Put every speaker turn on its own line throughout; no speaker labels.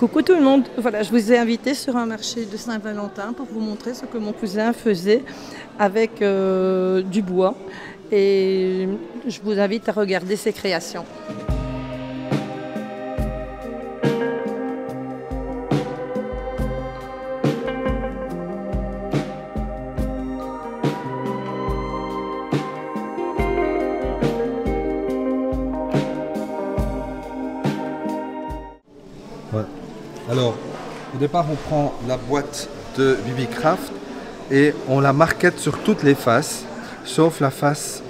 Coucou tout le monde, voilà, je vous ai invité sur un marché de Saint-Valentin pour vous montrer ce que mon cousin faisait avec du bois et je vous invite à regarder ses créations.
Ouais. Alors, au départ, on prend la boîte de BB-Craft et on la marquette sur toutes les faces, sauf la face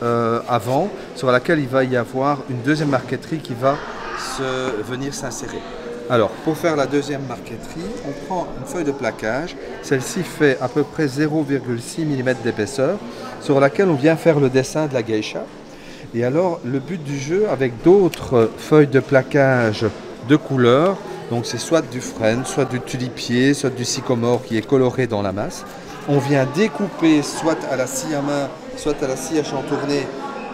avant, sur laquelle il va y avoir une deuxième marqueterie qui va venir s'insérer. Alors, pour faire la deuxième marqueterie, on prend une feuille de plaquage. Celle-ci fait à peu près 0,6 mm d'épaisseur, sur laquelle on vient faire le dessin de la geisha. Et alors, le but du jeu, avec d'autres feuilles de plaquage de couleur, donc c'est soit du frêne, soit du tulipier, soit du sycomore qui est coloré dans la masse. On vient découper soit à la scie à main, soit à la scie à chantourner.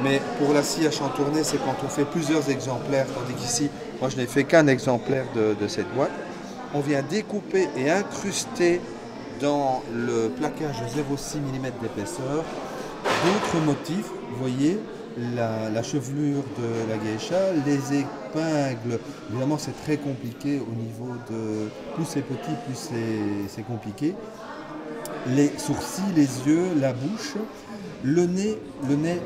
Mais pour la scie à chantourner, c'est quand on fait plusieurs exemplaires, tandis qu'ici, moi je n'ai fait qu'un exemplaire de cette boîte. On vient découper et incruster dans le plaquage de 0,6 mm d'épaisseur d'autres motifs, vous voyez, la chevelure de la geisha, les épingles, évidemment c'est très compliqué au niveau de... Plus c'est petit, plus c'est compliqué. Les sourcils, les yeux, la bouche, le nez,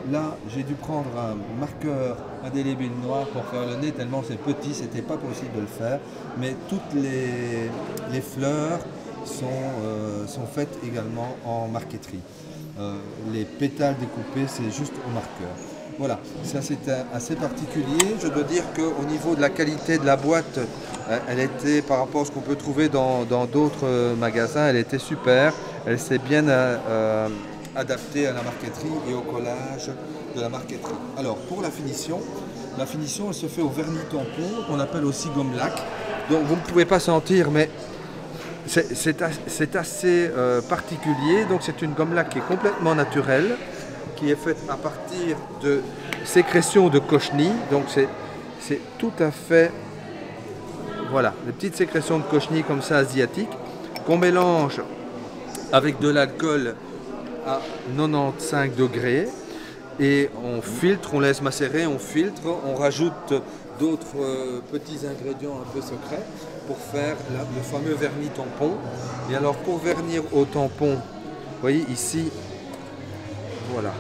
là j'ai dû prendre un marqueur indélébile noir pour faire le nez tellement c'est petit, c'était pas possible de le faire. Mais toutes les fleurs sont faites également en marqueterie. Les pétales découpés c'est juste au marqueur. Voilà, ça c'était assez particulier. Je dois dire qu'au niveau de la qualité de la boîte, elle était, par rapport à ce qu'on peut trouver dans d'autres magasins, elle était super. Elle s'est bien adaptée à la marqueterie et au collage de la marqueterie. Alors pour la finition elle se fait au vernis tampon, qu'on appelle aussi gomme lac. Donc vous ne pouvez pas sentir, mais c'est assez particulier. Donc c'est une gomme lac qui est complètement naturelle, qui est faite à partir de sécrétions de cochenille. Donc c'est tout à fait, voilà, des petites sécrétions de cochenille comme ça asiatiques, qu'on mélange avec de l'alcool à 95 degrés et on filtre, on laisse macérer, on filtre, on rajoute d'autres petits ingrédients un peu secrets pour faire le fameux vernis tampon. Et alors pour vernir au tampon, vous voyez ici, voilà,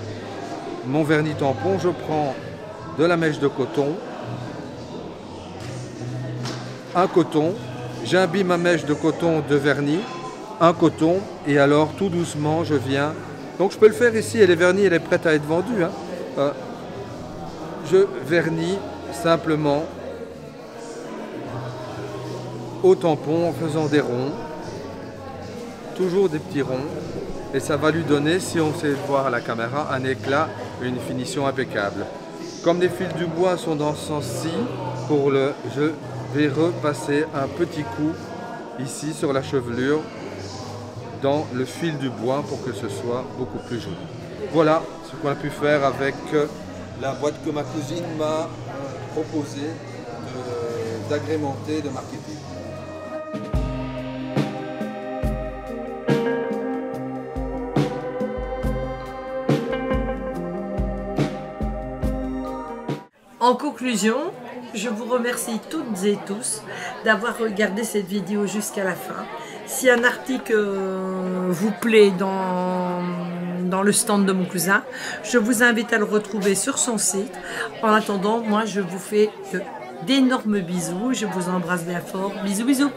mon vernis tampon, je prends de la mèche de coton, un coton, j'imbibe ma mèche de coton de vernis, un coton, et alors tout doucement je viens, donc je peux le faire ici, elle est vernie, elle est prête à être vendue, hein. Je vernis simplement au tampon en faisant des ronds, toujours des petits ronds. Et ça va lui donner, si on sait voir à la caméra, un éclat, une finition impeccable. Comme les fils du bois sont dans ce sens-ci, je vais repasser un petit coup ici sur la chevelure, dans le fil du bois pour que ce soit beaucoup plus joli. Voilà ce qu'on a pu faire avec la boîte que ma cousine m'a proposé d'agrémenter, de marketing.
En conclusion, je vous remercie toutes et tous d'avoir regardé cette vidéo jusqu'à la fin. Si un article vous plaît dans le stand de mon cousin, je vous invite à le retrouver sur son site. En attendant, moi je vous fais d'énormes bisous, je vous embrasse bien fort. Bisous bisous.